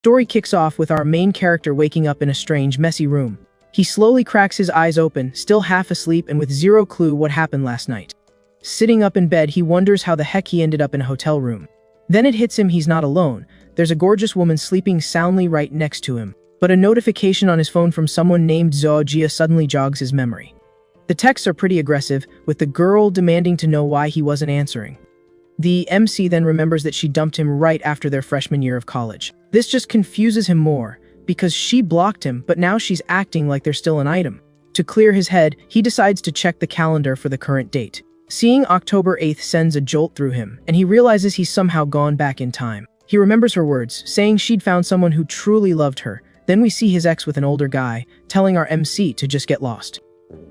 Story kicks off with our main character waking up in a strange, messy room. He slowly cracks his eyes open, still half asleep and with zero clue what happened last night. Sitting up in bed, he wonders how the heck he ended up in a hotel room. Then it hits him he's not alone. There's a gorgeous woman sleeping soundly right next to him. But a notification on his phone from someone named Zhao Jia suddenly jogs his memory. The texts are pretty aggressive, with the girl demanding to know why he wasn't answering. The MC then remembers that she dumped him right after their freshman year of college. This just confuses him more, because she blocked him, but now she's acting like they're still an item. To clear his head, he decides to check the calendar for the current date. Seeing October 8th sends a jolt through him, and he realizes he's somehow gone back in time. He remembers her words, saying she'd found someone who truly loved her. Then we see his ex with an older guy, telling our MC to just get lost.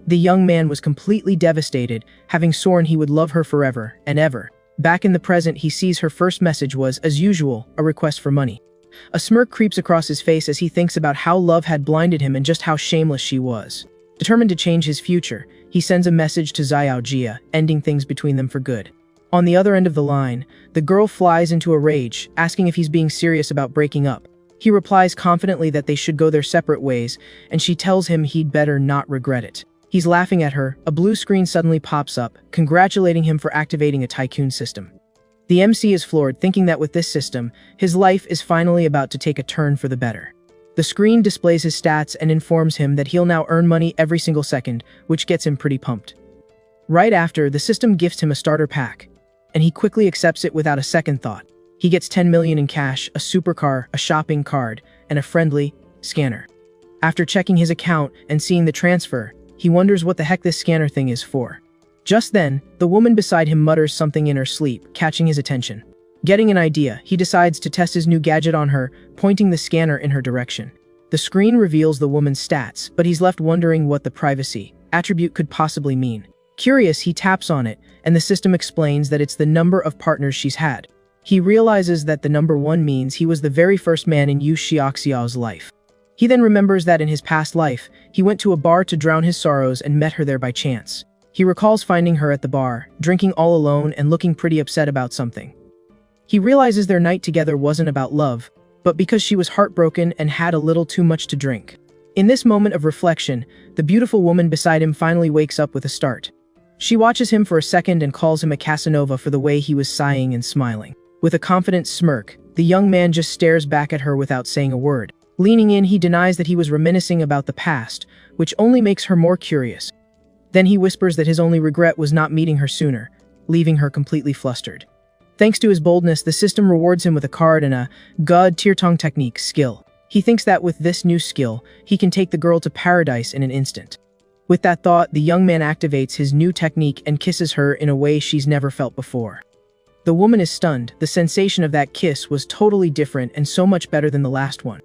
The young man was completely devastated, having sworn he would love her forever and ever. Back in the present, he sees her first message was, as usual, a request for money. A smirk creeps across his face as he thinks about how love had blinded him and just how shameless she was. Determined to change his future, he sends a message to Zhao Jia, ending things between them for good. On the other end of the line, the girl flies into a rage, asking if he's being serious about breaking up. He replies confidently that they should go their separate ways, and she tells him he'd better not regret it. He's laughing at her. A blue screen suddenly pops up, congratulating him for activating a tycoon system. The MC is floored, thinking that with this system, his life is finally about to take a turn for the better. The screen displays his stats and informs him that he'll now earn money every single second, which gets him pretty pumped. Right after, the system gifts him a starter pack, and he quickly accepts it without a second thought. He gets 10 million in cash, a supercar, a shopping card, and a friendly scanner. After checking his account and seeing the transfer, he wonders what the heck this scanner thing is for. Just then, the woman beside him mutters something in her sleep, catching his attention. Getting an idea, he decides to test his new gadget on her, pointing the scanner in her direction. The screen reveals the woman's stats, but he's left wondering what the privacy attribute could possibly mean. Curious, he taps on it, and the system explains that it's the number of partners she's had. He realizes that the number 1 means he was the very first man in Yu Xiaoxiao's life. He then remembers that in his past life, he went to a bar to drown his sorrows and met her there by chance. He recalls finding her at the bar, drinking all alone and looking pretty upset about something. He realizes their night together wasn't about love, but because she was heartbroken and had a little too much to drink. In this moment of reflection, the beautiful woman beside him finally wakes up with a start. She watches him for a second and calls him a Casanova for the way he was sighing and smiling. With a confident smirk, the young man just stares back at her without saying a word. Leaning in, he denies that he was reminiscing about the past, which only makes her more curious. Then he whispers that his only regret was not meeting her sooner, leaving her completely flustered. Thanks to his boldness, the system rewards him with a card and a God Tirtong technique skill. He thinks that with this new skill, he can take the girl to paradise in an instant. With that thought, the young man activates his new technique and kisses her in a way she's never felt before. The woman is stunned. The sensation of that kiss was totally different and so much better than the last one.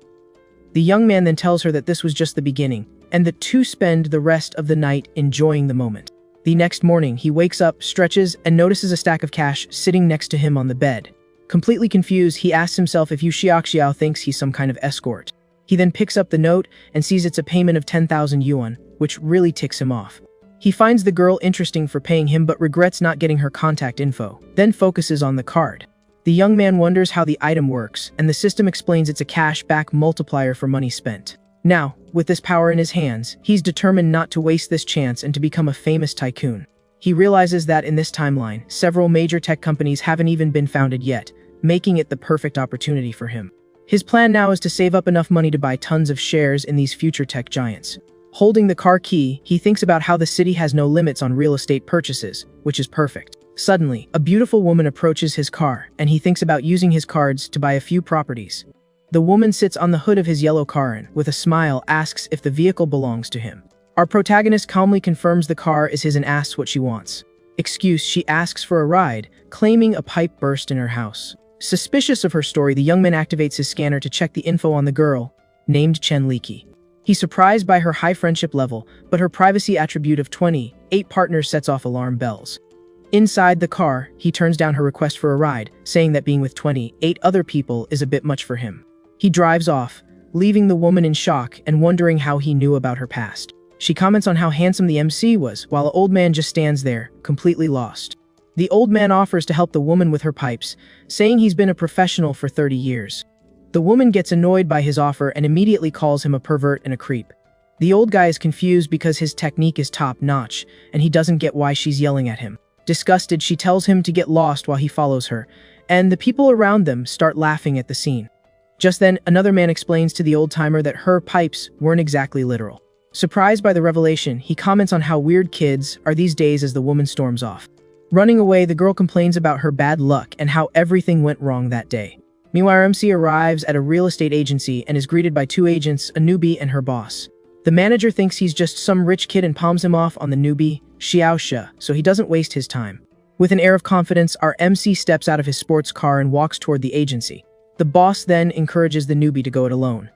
The young man then tells her that this was just the beginning, and the two spend the rest of the night enjoying the moment. The next morning, he wakes up, stretches, and notices a stack of cash sitting next to him on the bed. Completely confused, he asks himself if Yu Xiaoxiao thinks he's some kind of escort. He then picks up the note and sees it's a payment of 10,000 yuan, which really ticks him off. He finds the girl interesting for paying him but regrets not getting her contact info, then focuses on the card. The young man wonders how the item works, and the system explains it's a cash-back multiplier for money spent. Now, with this power in his hands, he's determined not to waste this chance and to become a famous tycoon. He realizes that in this timeline, several major tech companies haven't even been founded yet, making it the perfect opportunity for him. His plan now is to save up enough money to buy tons of shares in these future tech giants. Holding the car key, he thinks about how the city has no limits on real estate purchases, which is perfect. Suddenly, a beautiful woman approaches his car, and he thinks about using his cards to buy a few properties. The woman sits on the hood of his yellow car and, with a smile, asks if the vehicle belongs to him. Our protagonist calmly confirms the car is his and asks what she wants. Excuse, she asks for a ride, claiming a pipe burst in her house. Suspicious of her story, the young man activates his scanner to check the info on the girl, named Chen Liki. He's surprised by her high friendship level, but her privacy attribute of 28 partners sets off alarm bells. Inside the car, he turns down her request for a ride, saying that being with 28 other people is a bit much for him. He drives off, leaving the woman in shock and wondering how he knew about her past. She comments on how handsome the MC was, while the old man just stands there, completely lost. The old man offers to help the woman with her pipes, saying he's been a professional for 30 years. The woman gets annoyed by his offer and immediately calls him a pervert and a creep. The old guy is confused because his technique is top-notch, and he doesn't get why she's yelling at him. Disgusted, she tells him to get lost while he follows her, and the people around them start laughing at the scene. Just then, another man explains to the old-timer that her pipes weren't exactly literal. Surprised by the revelation, he comments on how weird kids are these days as the woman storms off. Running away, the girl complains about her bad luck and how everything went wrong that day. Meanwhile, MC arrives at a real estate agency and is greeted by two agents, a newbie and her boss. The manager thinks he's just some rich kid and palms him off on the newbie, Xiaoxia, so he doesn't waste his time. With an air of confidence, our MC steps out of his sports car and walks toward the agency. The boss then encourages the newbie to go it alone,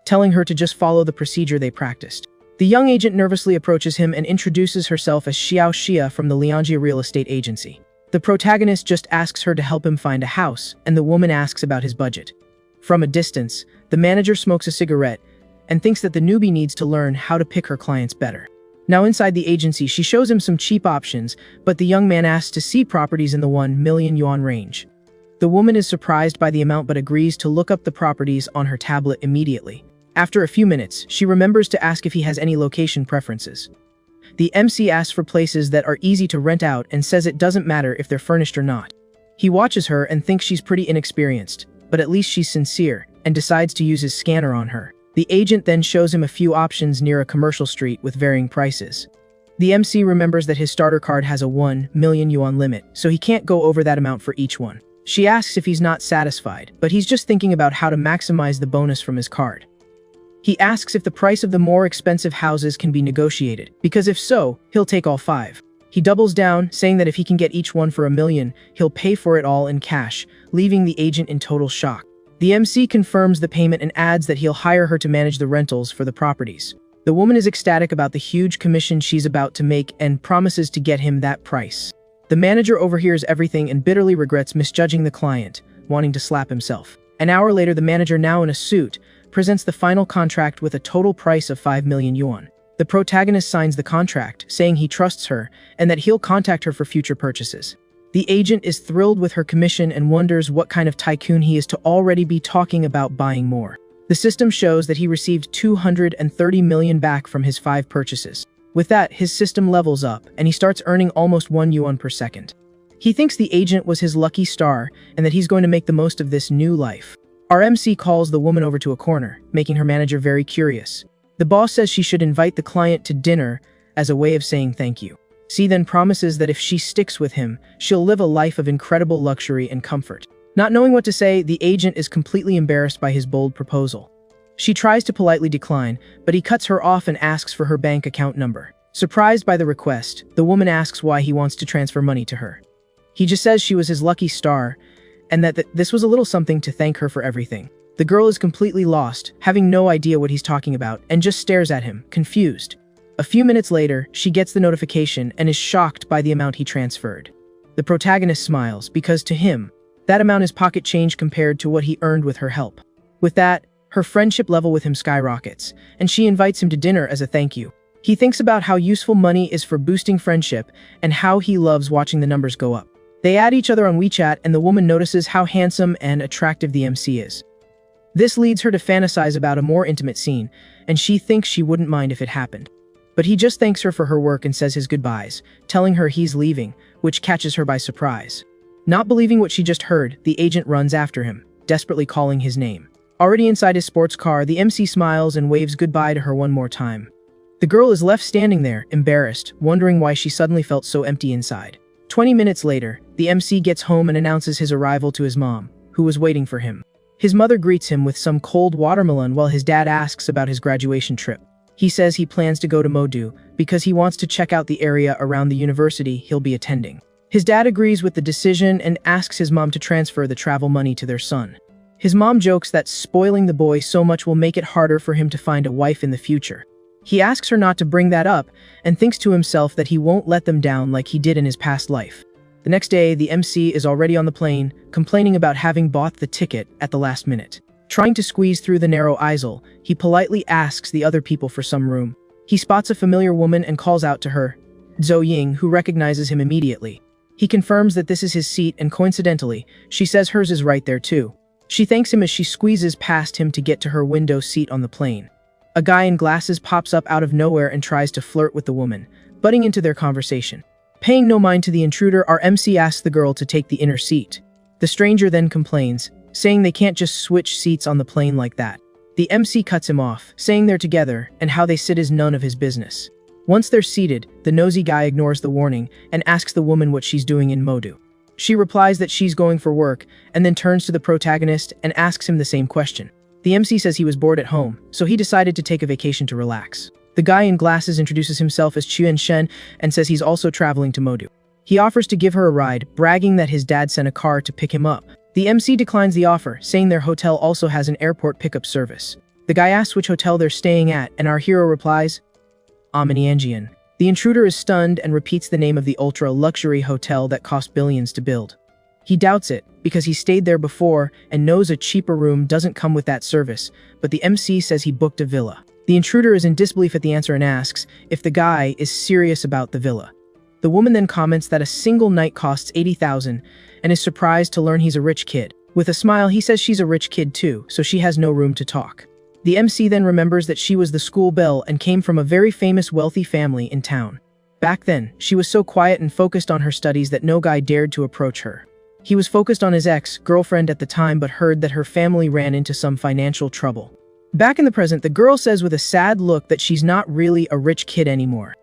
telling her to just follow the procedure they practiced. The young agent nervously approaches him and introduces herself as Xiaoxia from the Lianjia real estate agency. The protagonist just asks her to help him find a house, and the woman asks about his budget. From a distance, the manager smokes a cigarette and thinks that the newbie needs to learn how to pick her clients better. Now inside the agency, she shows him some cheap options, but the young man asks to see properties in the 1 million yuan range. The woman is surprised by the amount but agrees to look up the properties on her tablet immediately. After a few minutes, she remembers to ask if he has any location preferences. The MC asks for places that are easy to rent out and says it doesn't matter if they're furnished or not. He watches her and thinks she's pretty inexperienced, but at least she's sincere, and decides to use his scanner on her. The agent then shows him a few options near a commercial street with varying prices. The MC remembers that his starter card has a 1 million yuan limit, so he can't go over that amount for each one. She asks if he's not satisfied, but he's just thinking about how to maximize the bonus from his card. He asks if the price of the more expensive houses can be negotiated, because if so, he'll take all 5. He doubles down, saying that if he can get each one for 1 million, he'll pay for it all in cash, leaving the agent in total shock. The MC confirms the payment and adds that he'll hire her to manage the rentals for the properties. The woman is ecstatic about the huge commission she's about to make and promises to get him that price. The manager overhears everything and bitterly regrets misjudging the client, wanting to slap himself. An hour later, the manager, now in a suit, presents the final contract with a total price of 5 million yuan. The protagonist signs the contract, saying he trusts her and that he'll contact her for future purchases. The agent is thrilled with her commission and wonders what kind of tycoon he is to already be talking about buying more. The system shows that he received 230 million back from his 5 purchases. With that, his system levels up, and he starts earning almost 1 yuan per second. He thinks the agent was his lucky star, and that he's going to make the most of this new life. Our MC calls the woman over to a corner, making her manager very curious. The boss says she should invite the client to dinner as a way of saying thank you. C then promises that if she sticks with him, she'll live a life of incredible luxury and comfort. Not knowing what to say, the agent is completely embarrassed by his bold proposal. She tries to politely decline, but he cuts her off and asks for her bank account number. Surprised by the request, the woman asks why he wants to transfer money to her. He just says she was his lucky star, and that this was a little something to thank her for everything. The girl is completely lost, having no idea what he's talking about, and just stares at him, confused. A few minutes later, she gets the notification and is shocked by the amount he transferred. The protagonist smiles, because to him, that amount is pocket change compared to what he earned with her help. With that, her friendship level with him skyrockets, and she invites him to dinner as a thank you. He thinks about how useful money is for boosting friendship and how he loves watching the numbers go up. They add each other on WeChat, and the woman notices how handsome and attractive the MC is. This leads her to fantasize about a more intimate scene, and she thinks she wouldn't mind if it happened. But he just thanks her for her work and says his goodbyes, telling her he's leaving, which catches her by surprise. Not believing what she just heard, the agent runs after him, desperately calling his name. Already inside his sports car, the MC smiles and waves goodbye to her one more time. The girl is left standing there, embarrassed, wondering why she suddenly felt so empty inside. 20 minutes later, the MC gets home and announces his arrival to his mom, who was waiting for him. His mother greets him with some cold watermelon while his dad asks about his graduation trip. He says he plans to go to Modu because he wants to check out the area around the university he'll be attending. His dad agrees with the decision and asks his mom to transfer the travel money to their son. His mom jokes that spoiling the boy so much will make it harder for him to find a wife in the future. He asks her not to bring that up and thinks to himself that he won't let them down like he did in his past life. The next day, the MC is already on the plane, complaining about having bought the ticket at the last minute. Trying to squeeze through the narrow aisle, he politely asks the other people for some room. He spots a familiar woman and calls out to her, Zhou Ying, who recognizes him immediately. He confirms that this is his seat, and coincidentally, she says hers is right there too. She thanks him as she squeezes past him to get to her window seat on the plane. A guy in glasses pops up out of nowhere and tries to flirt with the woman, butting into their conversation. Paying no mind to the intruder, our MC asks the girl to take the inner seat. The stranger then complains, saying they can't just switch seats on the plane like that. The MC cuts him off, saying they're together, and how they sit is none of his business. Once they're seated, the nosy guy ignores the warning and asks the woman what she's doing in Modu. She replies that she's going for work, and then turns to the protagonist and asks him the same question. The MC says he was bored at home, so he decided to take a vacation to relax. The guy in glasses introduces himself as Chuen Shen and says he's also traveling to Modu. He offers to give her a ride, bragging that his dad sent a car to pick him up. The MC declines the offer, saying their hotel also has an airport pickup service. The guy asks which hotel they're staying at, and our hero replies, Aminianjian. The intruder is stunned and repeats the name of the ultra-luxury hotel that cost billions to build. He doubts it, because he stayed there before and knows a cheaper room doesn't come with that service, but the MC says he booked a villa. The intruder is in disbelief at the answer and asks if the guy is serious about the villa. The woman then comments that a single night costs 80,000 and is surprised to learn he's a rich kid. With a smile, he says she's a rich kid too, so she has no room to talk. The MC then remembers that she was the school belle and came from a very famous wealthy family in town. Back then, she was so quiet and focused on her studies that no guy dared to approach her. He was focused on his ex-girlfriend at the time but heard that her family ran into some financial trouble. Back in the present, the girl says with a sad look that she's not really a rich kid anymore.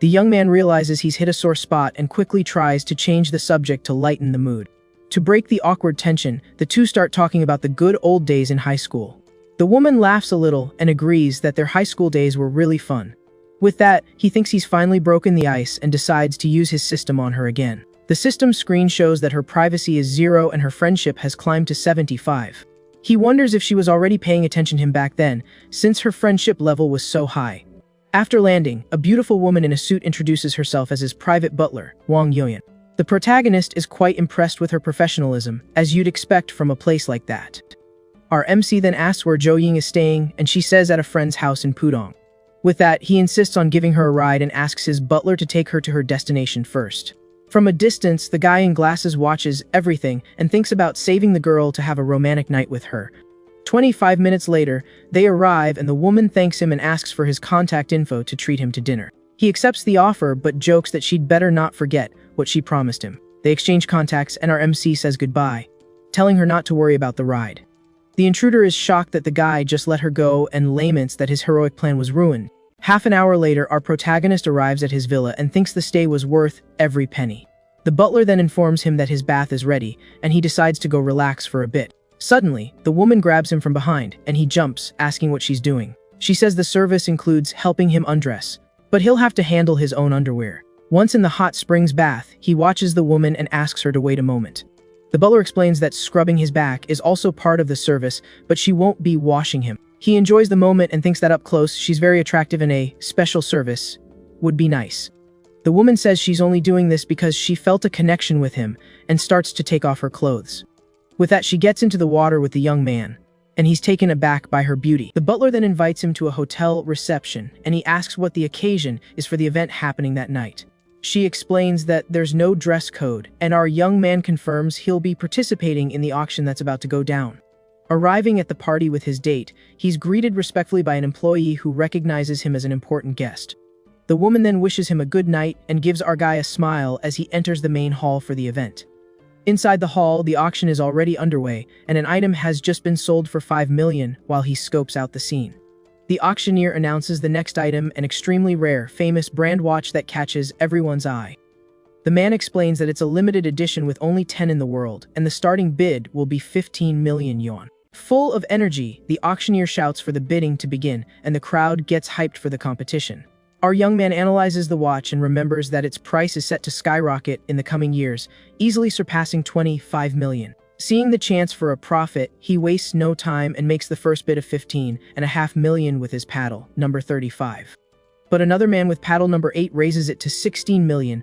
The young man realizes he's hit a sore spot and quickly tries to change the subject to lighten the mood. To break the awkward tension, the two start talking about the good old days in high school. The woman laughs a little and agrees that their high school days were really fun. With that, he thinks he's finally broken the ice and decides to use his system on her again. The system screen shows that her privacy is 0 and her friendship has climbed to 75. He wonders if she was already paying attention to him back then, since her friendship level was so high. After landing, a beautiful woman in a suit introduces herself as his private butler, Wang Yoyan. The protagonist is quite impressed with her professionalism, as you'd expect from a place like that. Our MC then asks where Jo Ying is staying, and she says at a friend's house in Pudong. With that, he insists on giving her a ride and asks his butler to take her to her destination first. From a distance, the guy in glasses watches everything and thinks about saving the girl to have a romantic night with her. 25 minutes later, they arrive and the woman thanks him and asks for his contact info to treat him to dinner. He accepts the offer but jokes that she'd better not forget what she promised him. They exchange contacts and our MC says goodbye, telling her not to worry about the ride. The intruder is shocked that the guy just let her go and laments that his heroic plan was ruined. Half an hour later, our protagonist arrives at his villa and thinks the stay was worth every penny. The butler then informs him that his bath is ready, and he decides to go relax for a bit. Suddenly, the woman grabs him from behind, and he jumps, asking what she's doing. She says the service includes helping him undress, but he'll have to handle his own underwear. Once in the hot springs bath, he watches the woman and asks her to wait a moment. The butler explains that scrubbing his back is also part of the service, but she won't be washing him. He enjoys the moment and thinks that up close, she's very attractive and a special service would be nice. The woman says she's only doing this because she felt a connection with him and starts to take off her clothes. With that, she gets into the water with the young man, and he's taken aback by her beauty. The butler then invites him to a hotel reception, and he asks what the occasion is for the event happening that night. She explains that there's no dress code, and our young man confirms he'll be participating in the auction that's about to go down. Arriving at the party with his date, he's greeted respectfully by an employee who recognizes him as an important guest. The woman then wishes him a good night and gives our guy a smile as he enters the main hall for the event. Inside the hall, the auction is already underway, and an item has just been sold for 5 million while he scopes out the scene. The auctioneer announces the next item, an extremely rare, famous brand watch that catches everyone's eye. The man explains that it's a limited edition with only 10 in the world, and the starting bid will be 15 million yuan. Full of energy, the auctioneer shouts for the bidding to begin, and the crowd gets hyped for the competition. Our young man analyzes the watch and remembers that its price is set to skyrocket in the coming years, easily surpassing 25 million. Seeing the chance for a profit, he wastes no time and makes the first bid of 15.5 million with his paddle, number 35. But another man with paddle number 8 raises it to 16 million,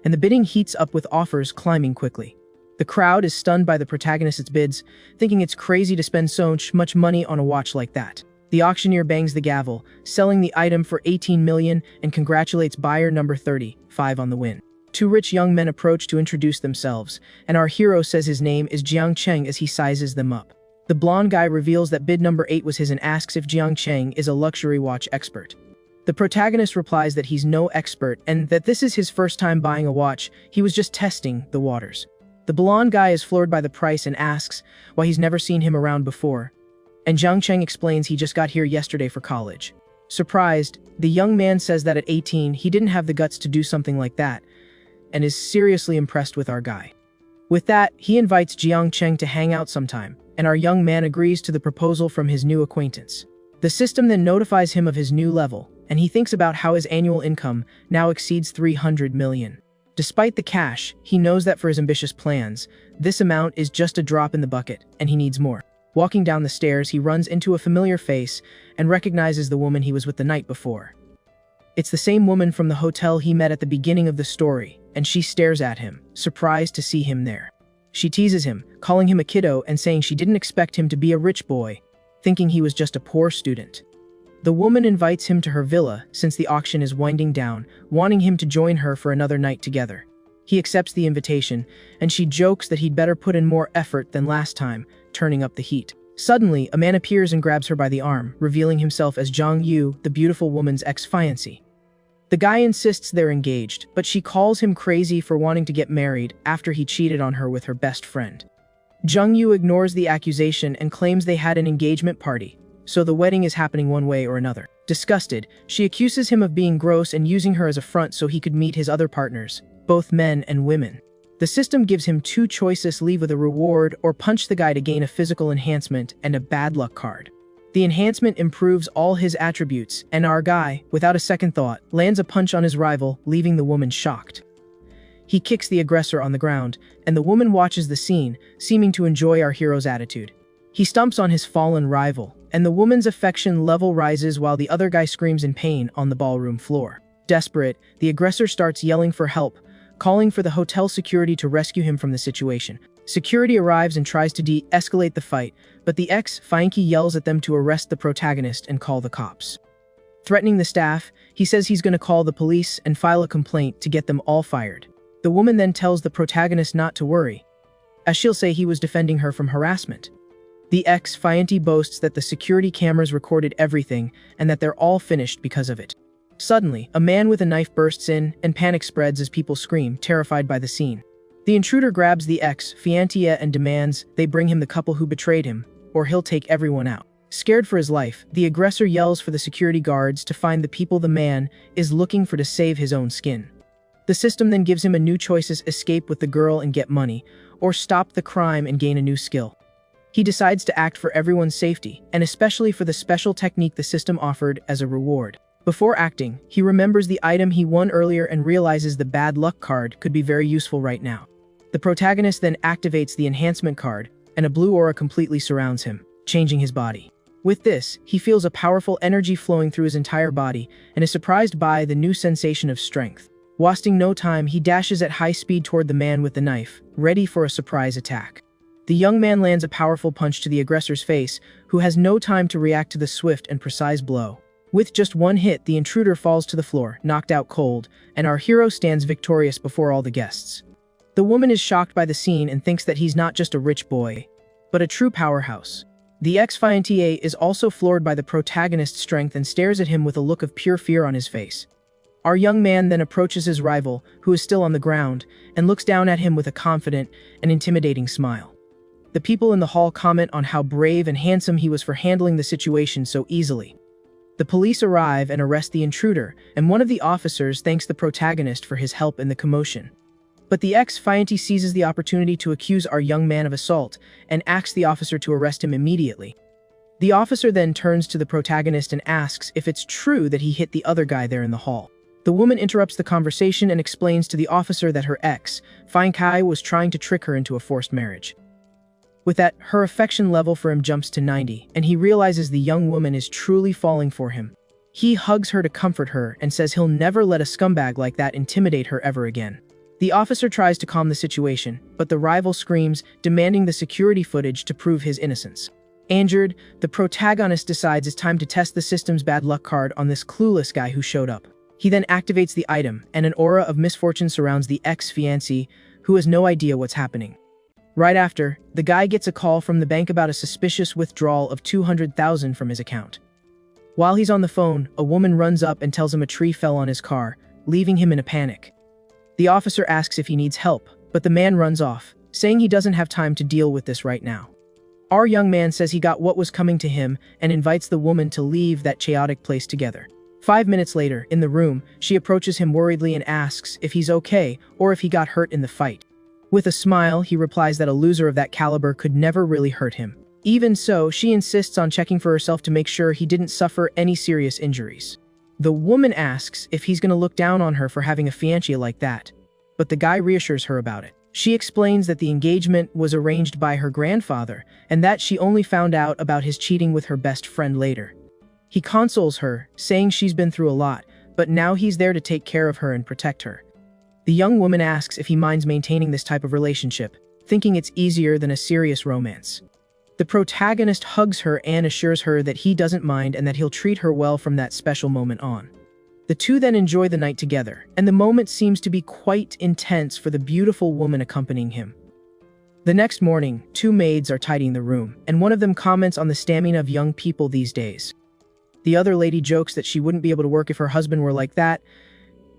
and the bidding heats up with offers climbing quickly. The crowd is stunned by the protagonist's bids, thinking it's crazy to spend so much money on a watch like that. The auctioneer bangs the gavel, selling the item for 18 million and congratulates buyer number 35 on the win. Two rich young men approach to introduce themselves, and our hero says his name is Jiang Cheng as he sizes them up. The blonde guy reveals that bid number 8 was his and asks if Jiang Cheng is a luxury watch expert. The protagonist replies that he's no expert and that this is his first time buying a watch, he was just testing the waters. The blonde guy is floored by the price and asks why he's never seen him around before, and Jiang Cheng explains he just got here yesterday for college. Surprised, the young man says that at 18 he didn't have the guts to do something like that, and is seriously impressed with our guy. With that, he invites Jiang Cheng to hang out sometime, and our young man agrees to the proposal from his new acquaintance. The system then notifies him of his new level, and he thinks about how his annual income now exceeds 300 million. Despite the cash, he knows that for his ambitious plans, this amount is just a drop in the bucket, and he needs more. Walking down the stairs, he runs into a familiar face and recognizes the woman he was with the night before. It's the same woman from the hotel he met at the beginning of the story, and she stares at him, surprised to see him there. She teases him, calling him a kiddo and saying she didn't expect him to be a rich boy, thinking he was just a poor student. The woman invites him to her villa since the auction is winding down, wanting him to join her for another night together. He accepts the invitation, and she jokes that he'd better put in more effort than last time, turning up the heat. Suddenly, a man appears and grabs her by the arm, revealing himself as Zhang Yu, the beautiful woman's ex-fiancé. The guy insists they're engaged, but she calls him crazy for wanting to get married after he cheated on her with her best friend. Zhang Yu ignores the accusation and claims they had an engagement party, so the wedding is happening one way or another. Disgusted, she accuses him of being gross and using her as a front so he could meet his other partners, both men and women. The system gives him two choices: leave with a reward or punch the guy to gain a physical enhancement and a bad luck card. The enhancement improves all his attributes, and our guy, without a second thought, lands a punch on his rival, leaving the woman shocked. He kicks the aggressor on the ground, and the woman watches the scene, seeming to enjoy our hero's attitude. He stomps on his fallen rival, and the woman's affection level rises while the other guy screams in pain on the ballroom floor. Desperate, the aggressor starts yelling for help, calling for the hotel security to rescue him from the situation. Security arrives and tries to de-escalate the fight, but the ex-fiancé yells at them to arrest the protagonist and call the cops. Threatening the staff, he says he's going to call the police and file a complaint to get them all fired. The woman then tells the protagonist not to worry, as she'll say he was defending her from harassment. The ex-fiancé boasts that the security cameras recorded everything and that they're all finished because of it. Suddenly, a man with a knife bursts in, and panic spreads as people scream, terrified by the scene. The intruder grabs the ex-fiancée and demands they bring him the couple who betrayed him, or he'll take everyone out. Scared for his life, the aggressor yells for the security guards to find the people the man is looking for to save his own skin. The system then gives him a new choices: escape with the girl and get money, or stop the crime and gain a new skill. He decides to act for everyone's safety, and especially for the special technique the system offered as a reward. Before acting, he remembers the item he won earlier and realizes the bad luck card could be very useful right now. The protagonist then activates the enhancement card, and a blue aura completely surrounds him, changing his body. With this, he feels a powerful energy flowing through his entire body, and is surprised by the new sensation of strength. Wasting no time, he dashes at high speed toward the man with the knife, ready for a surprise attack. The young man lands a powerful punch to the aggressor's face, who has no time to react to the swift and precise blow. With just one hit, the intruder falls to the floor, knocked out cold, and our hero stands victorious before all the guests. The woman is shocked by the scene and thinks that he's not just a rich boy, but a true powerhouse. The ex-fiancé is also floored by the protagonist's strength and stares at him with a look of pure fear on his face. Our young man then approaches his rival, who is still on the ground, and looks down at him with a confident and intimidating smile. The people in the hall comment on how brave and handsome he was for handling the situation so easily. The police arrive and arrest the intruder, and one of the officers thanks the protagonist for his help in the commotion. But the ex-fiancé seizes the opportunity to accuse our young man of assault and asks the officer to arrest him immediately. The officer then turns to the protagonist and asks if it's true that he hit the other guy there in the hall. The woman interrupts the conversation and explains to the officer that her ex-fiancé was trying to trick her into a forced marriage. With that, her affection level for him jumps to 90, and he realizes the young woman is truly falling for him. He hugs her to comfort her and says he'll never let a scumbag like that intimidate her ever again. The officer tries to calm the situation, but the rival screams, demanding the security footage to prove his innocence. Angered, the protagonist decides it's time to test the system's bad luck card on this clueless guy who showed up. He then activates the item, and an aura of misfortune surrounds the ex-fiancé, who has no idea what's happening. Right after, the guy gets a call from the bank about a suspicious withdrawal of 200,000 from his account. While he's on the phone, a woman runs up and tells him a tree fell on his car, leaving him in a panic. The officer asks if he needs help, but the man runs off, saying he doesn't have time to deal with this right now. Our young man says he got what was coming to him and invites the woman to leave that chaotic place together. 5 minutes later, in the room, she approaches him worriedly and asks if he's okay or if he got hurt in the fight. With a smile, he replies that a loser of that caliber could never really hurt him. Even so, she insists on checking for herself to make sure he didn't suffer any serious injuries. The woman asks if he's going to look down on her for having a fiancé like that, but the guy reassures her about it. She explains that the engagement was arranged by her grandfather and that she only found out about his cheating with her best friend later. He consoles her, saying she's been through a lot, but now he's there to take care of her and protect her. The young woman asks if he minds maintaining this type of relationship, thinking it's easier than a serious romance. The protagonist hugs her and assures her that he doesn't mind and that he'll treat her well from that special moment on. The two then enjoy the night together, and the moment seems to be quite intense for the beautiful woman accompanying him. The next morning, two maids are tidying the room, and one of them comments on the stamina of young people these days. The other lady jokes that she wouldn't be able to work if her husband were like that,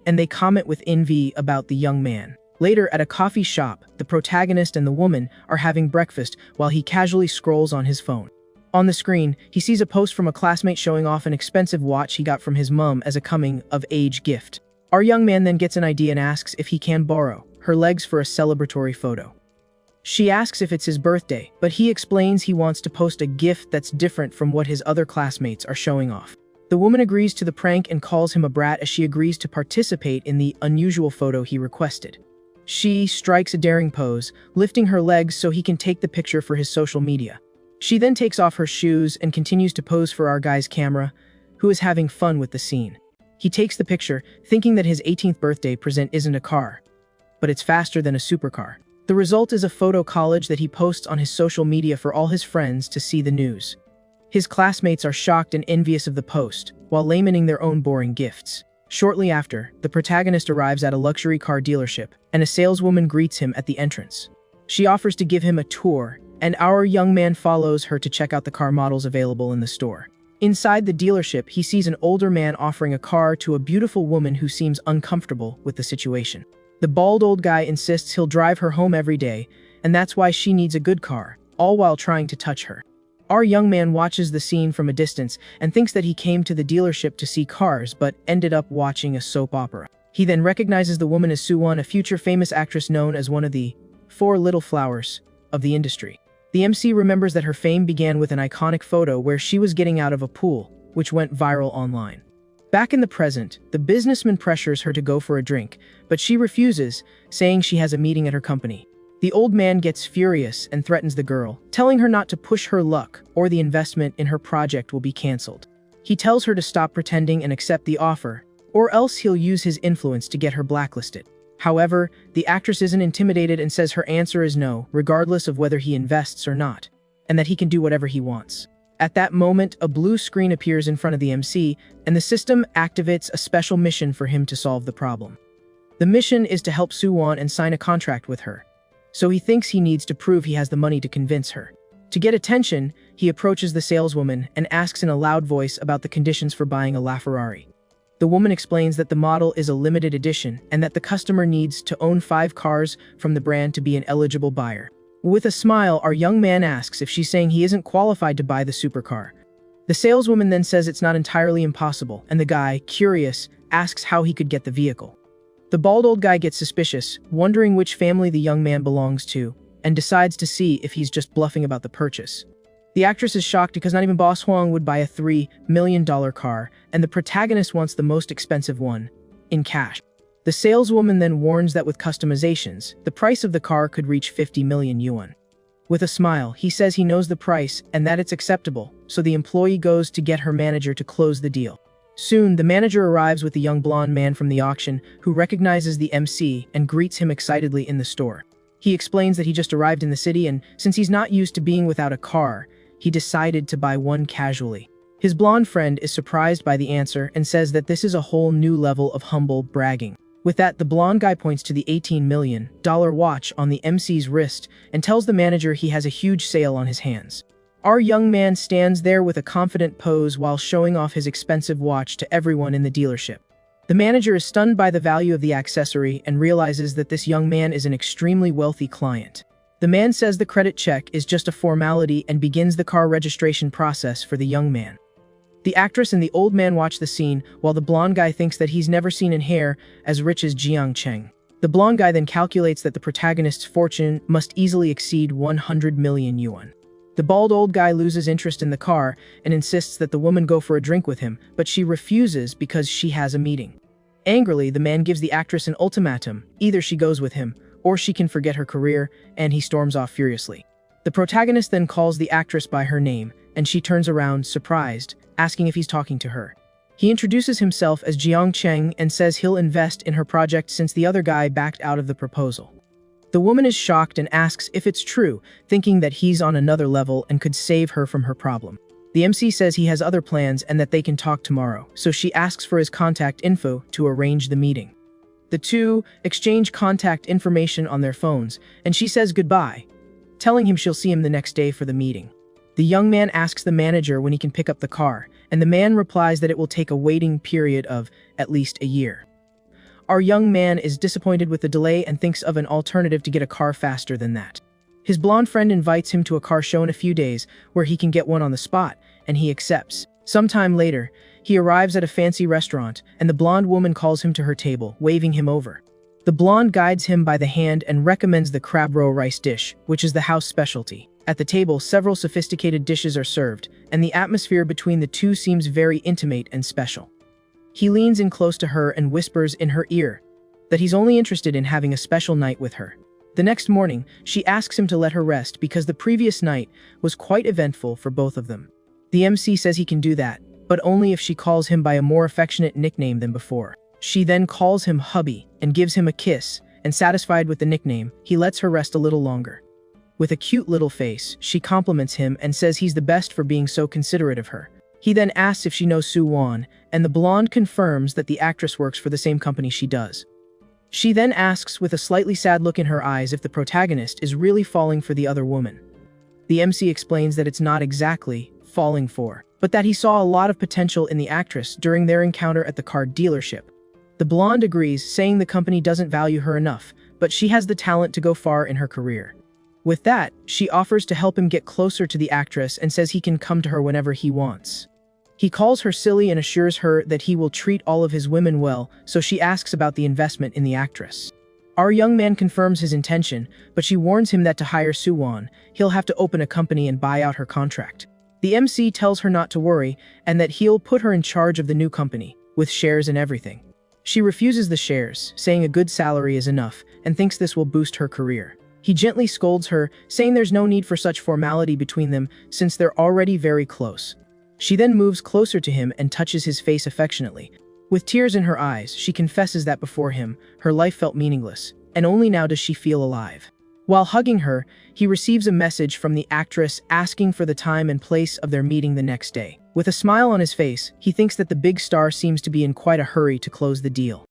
and they comment with envy about the young man. Later, at a coffee shop, the protagonist and the woman are having breakfast while he casually scrolls on his phone. On the screen, he sees a post from a classmate showing off an expensive watch he got from his mom as a coming-of-age gift. Our young man then gets an idea and asks if he can borrow her legs for a celebratory photo. She asks if it's his birthday, but he explains he wants to post a gift that's different from what his other classmates are showing off. The woman agrees to the prank and calls him a brat as she agrees to participate in the unusual photo he requested. She strikes a daring pose, lifting her legs so he can take the picture for his social media. She then takes off her shoes and continues to pose for our guy's camera, who is having fun with the scene. He takes the picture, thinking that his 18th birthday present isn't a car, but it's faster than a supercar. The result is a photo collage that he posts on his social media for all his friends to see the news. His classmates are shocked and envious of the post, while lamenting their own boring gifts. Shortly after, the protagonist arrives at a luxury car dealership, and a saleswoman greets him at the entrance. She offers to give him a tour, and our young man follows her to check out the car models available in the store. Inside the dealership, he sees an older man offering a car to a beautiful woman who seems uncomfortable with the situation. The bald old guy insists he'll drive her home every day, and that's why she needs a good car, all while trying to touch her. Our young man watches the scene from a distance and thinks that he came to the dealership to see cars but ended up watching a soap opera. He then recognizes the woman as Suwon, a future famous actress known as one of the 4 little flowers of the industry. The MC remembers that her fame began with an iconic photo where she was getting out of a pool, which went viral online. Back in the present, the businessman pressures her to go for a drink, but she refuses, saying she has a meeting at her company. The old man gets furious and threatens the girl, telling her not to push her luck or the investment in her project will be cancelled. He tells her to stop pretending and accept the offer, or else he'll use his influence to get her blacklisted. However, the actress isn't intimidated and says her answer is no, regardless of whether he invests or not, and that he can do whatever he wants. At that moment, a blue screen appears in front of the MC, and the system activates a special mission for him to solve the problem. The mission is to help Suwon and sign a contract with her. So he thinks he needs to prove he has the money to convince her. To get attention, he approaches the saleswoman and asks in a loud voice about the conditions for buying a LaFerrari. The woman explains that the model is a limited edition and that the customer needs to own 5 cars from the brand to be an eligible buyer. With a smile, our young man asks if she's saying he isn't qualified to buy the supercar. The saleswoman then says it's not entirely impossible, and the guy, curious, asks how he could get the vehicle. The bald old guy gets suspicious, wondering which family the young man belongs to, and decides to see if he's just bluffing about the purchase. The actress is shocked because not even Boss Huang would buy a $3 million car, and the protagonist wants the most expensive one, in cash. The saleswoman then warns that with customizations, the price of the car could reach 50 million yuan. With a smile, he says he knows the price and that it's acceptable, so the employee goes to get her manager to close the deal. Soon, the manager arrives with the young blonde man from the auction, who recognizes the MC and greets him excitedly in the store. He explains that he just arrived in the city and, since he's not used to being without a car, he decided to buy one casually. His blonde friend is surprised by the answer and says that this is a whole new level of humble bragging. With that, the blonde guy points to the $18 million watch on the MC's wrist and tells the manager he has a huge sale on his hands. Our young man stands there with a confident pose while showing off his expensive watch to everyone in the dealership. The manager is stunned by the value of the accessory and realizes that this young man is an extremely wealthy client. The man says the credit check is just a formality and begins the car registration process for the young man. The actress and the old man watch the scene, while the blonde guy thinks that he's never seen in hair as rich as Jiang Cheng. The blonde guy then calculates that the protagonist's fortune must easily exceed 100 million yuan. The bald old guy loses interest in the car and insists that the woman go for a drink with him, but she refuses because she has a meeting. Angrily, the man gives the actress an ultimatum: either she goes with him, or she can forget her career, and he storms off furiously. The protagonist then calls the actress by her name, and she turns around, surprised, asking if he's talking to her. He introduces himself as Jiang Cheng and says he'll invest in her project since the other guy backed out of the proposal. The woman is shocked and asks if it's true, thinking that he's on another level and could save her from her problem. The MC says he has other plans and that they can talk tomorrow, so she asks for his contact info to arrange the meeting. The two exchange contact information on their phones, and she says goodbye, telling him she'll see him the next day for the meeting. The young man asks the manager when he can pick up the car, and the man replies that it will take a waiting period of at least a year. Our young man is disappointed with the delay and thinks of an alternative to get a car faster than that. His blonde friend invites him to a car show in a few days where he can get one on the spot, and he accepts. Sometime later, he arrives at a fancy restaurant, and the blonde woman calls him to her table, waving him over. The blonde guides him by the hand and recommends the crab roe rice dish, which is the house specialty. At the table, several sophisticated dishes are served, and the atmosphere between the two seems very intimate and special. He leans in close to her and whispers in her ear that he's only interested in having a special night with her. The next morning, she asks him to let her rest because the previous night was quite eventful for both of them. The MC says he can do that, but only if she calls him by a more affectionate nickname than before. She then calls him hubby and gives him a kiss, and satisfied with the nickname, he lets her rest a little longer. With a cute little face, she compliments him and says he's the best for being so considerate of her. He then asks if she knows Su Wan, and the blonde confirms that the actress works for the same company she does. She then asks with a slightly sad look in her eyes if the protagonist is really falling for the other woman. The MC explains that it's not exactly falling for, but that he saw a lot of potential in the actress during their encounter at the car dealership. The blonde agrees, saying the company doesn't value her enough, but she has the talent to go far in her career. With that, she offers to help him get closer to the actress and says he can come to her whenever he wants. He calls her silly and assures her that he will treat all of his women well, so she asks about the investment in the actress. Our young man confirms his intention, but she warns him that to hire Su Wan, he'll have to open a company and buy out her contract. The MC tells her not to worry, and that he'll put her in charge of the new company, with shares and everything. She refuses the shares, saying a good salary is enough, and thinks this will boost her career. He gently scolds her, saying there's no need for such formality between them since they're already very close. She then moves closer to him and touches his face affectionately. With tears in her eyes, she confesses that before him, her life felt meaningless, and only now does she feel alive. While hugging her, he receives a message from the actress asking for the time and place of their meeting the next day. With a smile on his face, he thinks that the big star seems to be in quite a hurry to close the deal.